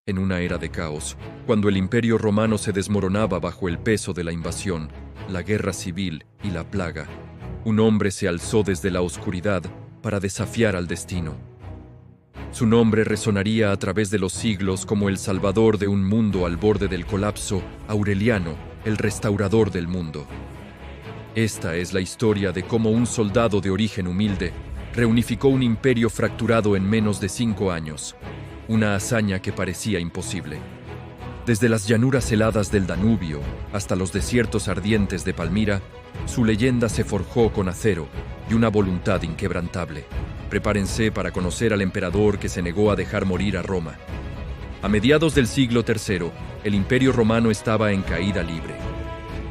En una era de caos, cuando el Imperio Romano se desmoronaba bajo el peso de la invasión, la guerra civil y la plaga, un hombre se alzó desde la oscuridad para desafiar al destino. Su nombre resonaría a través de los siglos como el salvador de un mundo al borde del colapso, Aureliano, el restaurador del mundo. Esta es la historia de cómo un soldado de origen humilde reunificó un imperio fracturado en menos de 5 años, una hazaña que parecía imposible. Desde las llanuras heladas del Danubio hasta los desiertos ardientes de Palmira, su leyenda se forjó con acero y una voluntad inquebrantable. Prepárense para conocer al emperador que se negó a dejar morir a Roma. A mediados del siglo III, el Imperio Romano estaba en caída libre.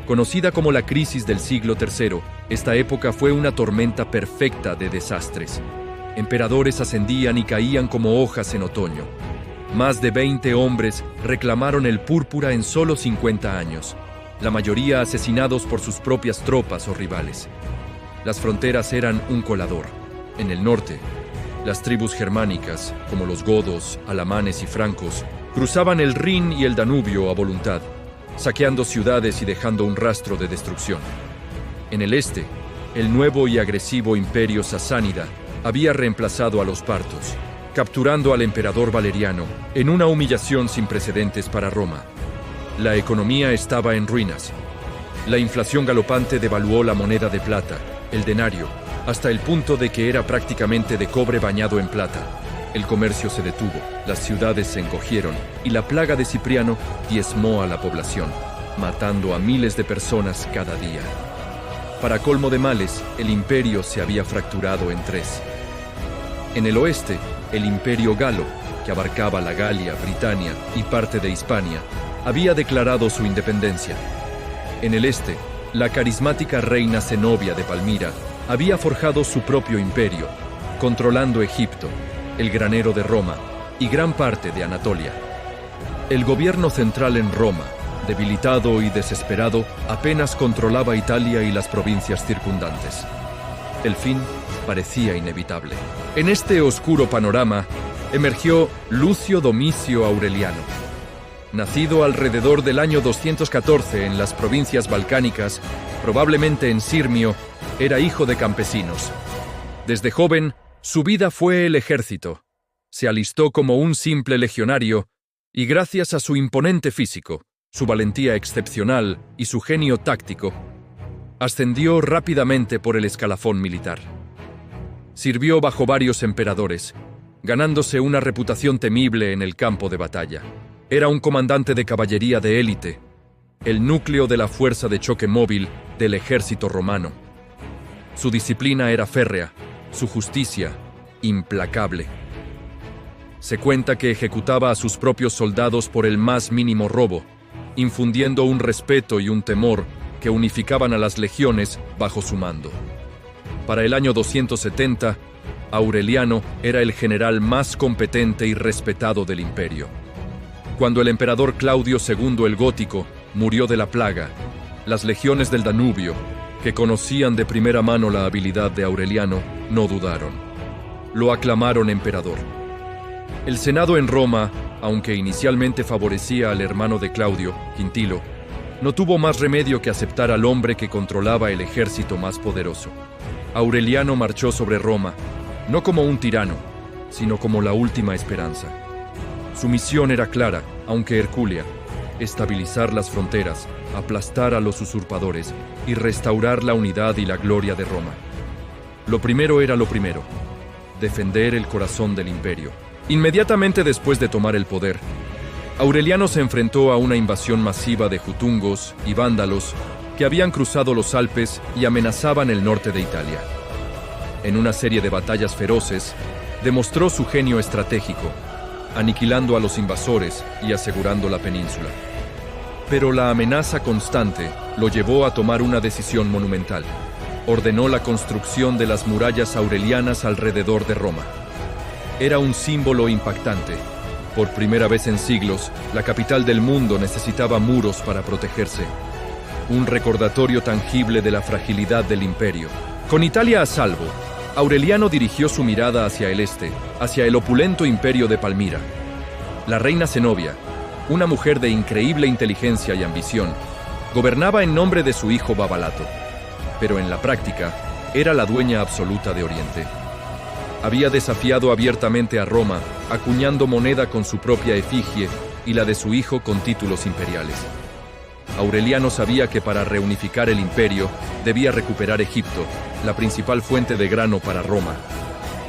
Conocida como la crisis del siglo III, esta época fue una tormenta perfecta de desastres. Emperadores ascendían y caían como hojas en otoño. Más de 20 hombres reclamaron el púrpura en solo 50 años, la mayoría asesinados por sus propias tropas o rivales. Las fronteras eran un colador. En el norte, las tribus germánicas, como los godos, alamanes y francos, cruzaban el Rin y el Danubio a voluntad, saqueando ciudades y dejando un rastro de destrucción. En el este, el nuevo y agresivo imperio sasánida había reemplazado a los partos, capturando al emperador Valeriano en una humillación sin precedentes para Roma. La economía estaba en ruinas. La inflación galopante devaluó la moneda de plata, el denario, hasta el punto de que era prácticamente de cobre bañado en plata. El comercio se detuvo, las ciudades se encogieron y la plaga de Cipriano diezmó a la población, matando a miles de personas cada día. Para colmo de males, el imperio se había fracturado en 3. En el oeste, el imperio galo, que abarcaba la Galia, Britania y parte de Hispania, había declarado su independencia. En el este, la carismática reina Zenobia de Palmira había forjado su propio imperio, controlando Egipto, el granero de Roma y gran parte de Anatolia. El gobierno central en Roma, debilitado y desesperado, apenas controlaba Italia y las provincias circundantes. El fin parecía inevitable. En este oscuro panorama emergió Lucio Domicio Aureliano. Nacido alrededor del año 214 en las provincias balcánicas, probablemente en Sirmio, era hijo de campesinos. Desde joven, su vida fue el ejército. Se alistó como un simple legionario y gracias a su imponente físico, su valentía excepcional y su genio táctico, ascendió rápidamente por el escalafón militar. Sirvió bajo varios emperadores, ganándose una reputación temible en el campo de batalla. Era un comandante de caballería de élite, el núcleo de la fuerza de choque móvil del ejército romano. Su disciplina era férrea, su justicia implacable. Se cuenta que ejecutaba a sus propios soldados por el más mínimo robo, infundiendo un respeto y un temor que unificaban a las legiones bajo su mando. Para el año 270, Aureliano era el general más competente y respetado del imperio. Cuando el emperador Claudio II el Gótico murió de la plaga, las legiones del Danubio, que conocían de primera mano la habilidad de Aureliano, no dudaron. Lo aclamaron emperador. El Senado en Roma, aunque inicialmente favorecía al hermano de Claudio, Quintilo, no tuvo más remedio que aceptar al hombre que controlaba el ejército más poderoso. Aureliano marchó sobre Roma, no como un tirano, sino como la última esperanza. Su misión era clara, aunque hercúlea: estabilizar las fronteras, aplastar a los usurpadores y restaurar la unidad y la gloria de Roma. Lo primero era lo primero: defender el corazón del imperio. Inmediatamente después de tomar el poder, Aureliano se enfrentó a una invasión masiva de jutungos y vándalos que habían cruzado los Alpes y amenazaban el norte de Italia. En una serie de batallas feroces, demostró su genio estratégico, aniquilando a los invasores y asegurando la península. Pero la amenaza constante lo llevó a tomar una decisión monumental. Ordenó la construcción de las murallas aurelianas alrededor de Roma. Era un símbolo impactante. Por primera vez en siglos, la capital del mundo necesitaba muros para protegerse. Un recordatorio tangible de la fragilidad del imperio. Con Italia a salvo, Aureliano dirigió su mirada hacia el este, hacia el opulento imperio de Palmira. La reina Zenobia, una mujer de increíble inteligencia y ambición, gobernaba en nombre de su hijo Babalato, pero en la práctica era la dueña absoluta de Oriente. Había desafiado abiertamente a Roma, acuñando moneda con su propia efigie y la de su hijo con títulos imperiales. Aureliano sabía que para reunificar el imperio debía recuperar Egipto, la principal fuente de grano para Roma.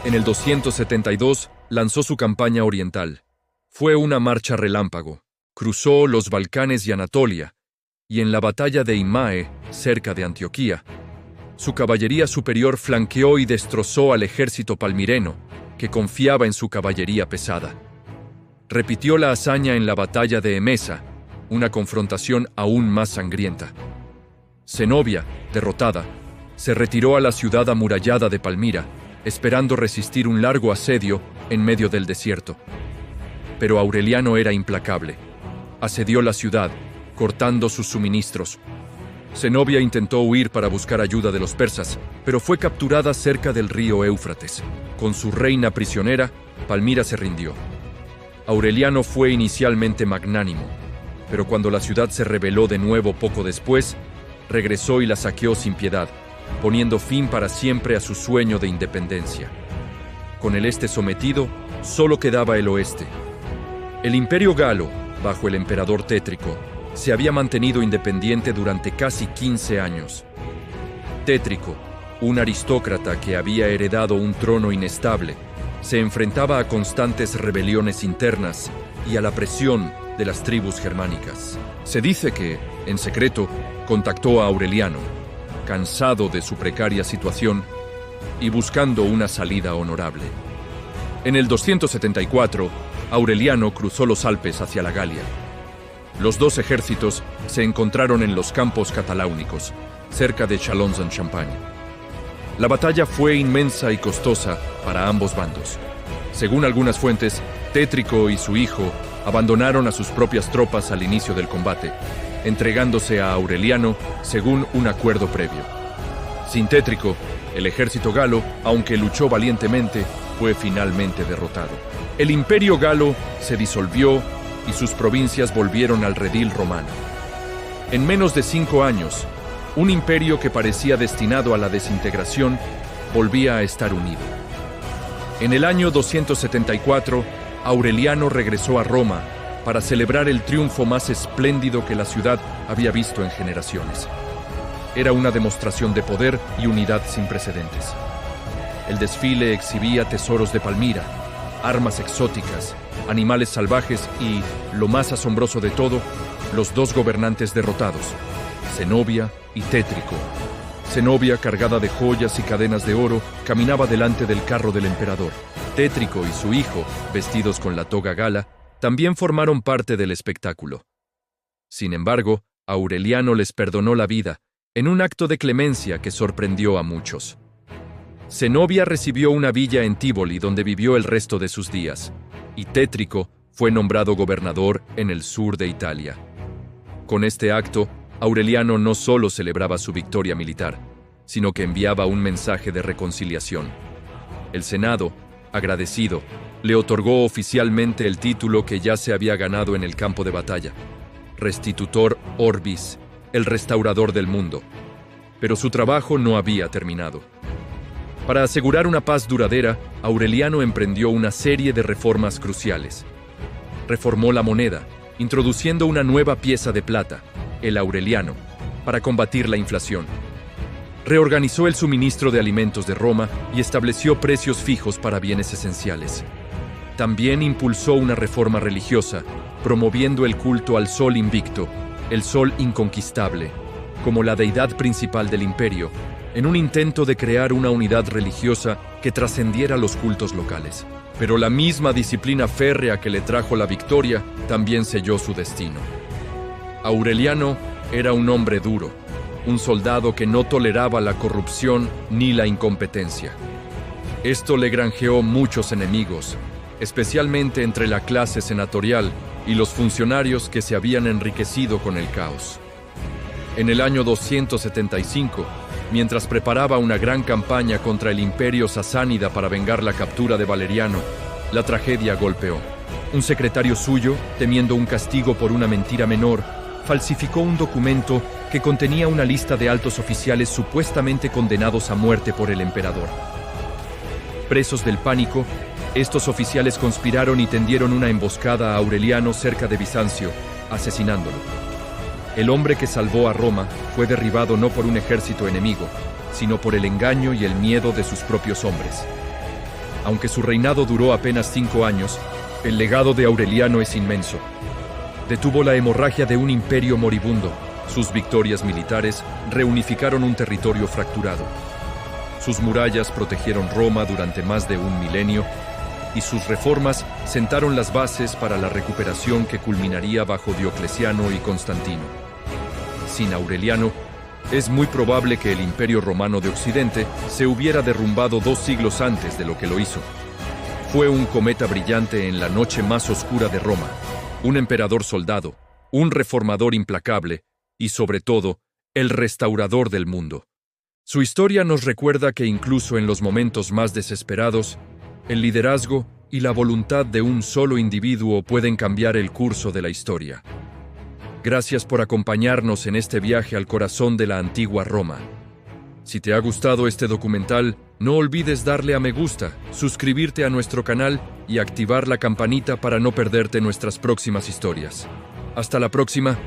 En el 272 lanzó su campaña oriental. Fue una marcha relámpago. Cruzó los Balcanes y Anatolia, y en la batalla de Imae, cerca de Antioquía, su caballería superior flanqueó y destrozó al ejército palmireno, que confiaba en su caballería pesada. Repitió la hazaña en la batalla de Emesa, una confrontación aún más sangrienta. Zenobia, derrotada, se retiró a la ciudad amurallada de Palmira, esperando resistir un largo asedio en medio del desierto. Pero Aureliano era implacable. Asedió la ciudad, cortando sus suministros. Zenobia intentó huir para buscar ayuda de los persas, pero fue capturada cerca del río Éufrates. Con su reina prisionera, Palmira se rindió. Aureliano fue inicialmente magnánimo, pero cuando la ciudad se rebeló de nuevo poco después, regresó y la saqueó sin piedad, poniendo fin para siempre a su sueño de independencia. Con el este sometido, solo quedaba el oeste. El imperio galo, bajo el emperador Tétrico, se había mantenido independiente durante casi 15 años. Tétrico, un aristócrata que había heredado un trono inestable, se enfrentaba a constantes rebeliones internas y a la presión de las tribus germánicas. Se dice que, en secreto, contactó a Aureliano, cansado de su precaria situación y buscando una salida honorable. En el 274, Aureliano cruzó los Alpes hacia la Galia. Los dos ejércitos se encontraron en los campos cataláunicos, cerca de Chalons-en-Champagne. La batalla fue inmensa y costosa para ambos bandos. Según algunas fuentes, Tétrico y su hijo abandonaron a sus propias tropas al inicio del combate, entregándose a Aureliano según un acuerdo previo. Sin Tétrico, el ejército galo, aunque luchó valientemente, fue finalmente derrotado. El imperio galo se disolvió y sus provincias volvieron al redil romano. En menos de 5 años, un imperio que parecía destinado a la desintegración volvía a estar unido. En el año 274, Aureliano regresó a Roma para celebrar el triunfo más espléndido que la ciudad había visto en generaciones. Era una demostración de poder y unidad sin precedentes. El desfile exhibía tesoros de Palmira, armas exóticas, animales salvajes y, lo más asombroso de todo, los dos gobernantes derrotados, Zenobia y Tétrico. Zenobia, cargada de joyas y cadenas de oro, caminaba delante del carro del emperador. Tétrico y su hijo, vestidos con la toga gala, también formaron parte del espectáculo. Sin embargo, Aureliano les perdonó la vida, en un acto de clemencia que sorprendió a muchos. Zenobia recibió una villa en Tívoli donde vivió el resto de sus días, y Tétrico fue nombrado gobernador en el sur de Italia. Con este acto, Aureliano no solo celebraba su victoria militar, sino que enviaba un mensaje de reconciliación. El Senado, agradecido, le otorgó oficialmente el título que ya se había ganado en el campo de batalla: Restitutor Orbis, el restaurador del mundo. Pero su trabajo no había terminado. Para asegurar una paz duradera, Aureliano emprendió una serie de reformas cruciales. Reformó la moneda, introduciendo una nueva pieza de plata, el aureliano, para combatir la inflación. Reorganizó el suministro de alimentos de Roma y estableció precios fijos para bienes esenciales. También impulsó una reforma religiosa, promoviendo el culto al Sol Invicto, el Sol Inconquistable, como la deidad principal del imperio, en un intento de crear una unidad religiosa que trascendiera los cultos locales. Pero la misma disciplina férrea que le trajo la victoria también selló su destino. Aureliano era un hombre duro, un soldado que no toleraba la corrupción ni la incompetencia. Esto le granjeó muchos enemigos, especialmente entre la clase senatorial y los funcionarios que se habían enriquecido con el caos. En el año 275, mientras preparaba una gran campaña contra el imperio sasánida para vengar la captura de Valeriano, la tragedia golpeó. Un secretario suyo, temiendo un castigo por una mentira menor, falsificó un documento que contenía una lista de altos oficiales supuestamente condenados a muerte por el emperador. Presos del pánico, estos oficiales conspiraron y tendieron una emboscada a Aureliano cerca de Bizancio, asesinándolo. El hombre que salvó a Roma fue derribado no por un ejército enemigo, sino por el engaño y el miedo de sus propios hombres. Aunque su reinado duró apenas 5 años, el legado de Aureliano es inmenso. Detuvo la hemorragia de un imperio moribundo. Sus victorias militares reunificaron un territorio fracturado. Sus murallas protegieron Roma durante más de un milenio y sus reformas sentaron las bases para la recuperación que culminaría bajo Diocleciano y Constantino. Sin Aureliano, es muy probable que el Imperio Romano de Occidente se hubiera derrumbado 2 siglos antes de lo que lo hizo. Fue un cometa brillante en la noche más oscura de Roma, un emperador soldado, un reformador implacable y, sobre todo, el restaurador del mundo. Su historia nos recuerda que incluso en los momentos más desesperados, el liderazgo y la voluntad de un solo individuo pueden cambiar el curso de la historia. Gracias por acompañarnos en este viaje al corazón de la antigua Roma. Si te ha gustado este documental, no olvides darle a me gusta, suscribirte a nuestro canal y activar la campanita para no perderte nuestras próximas historias. Hasta la próxima.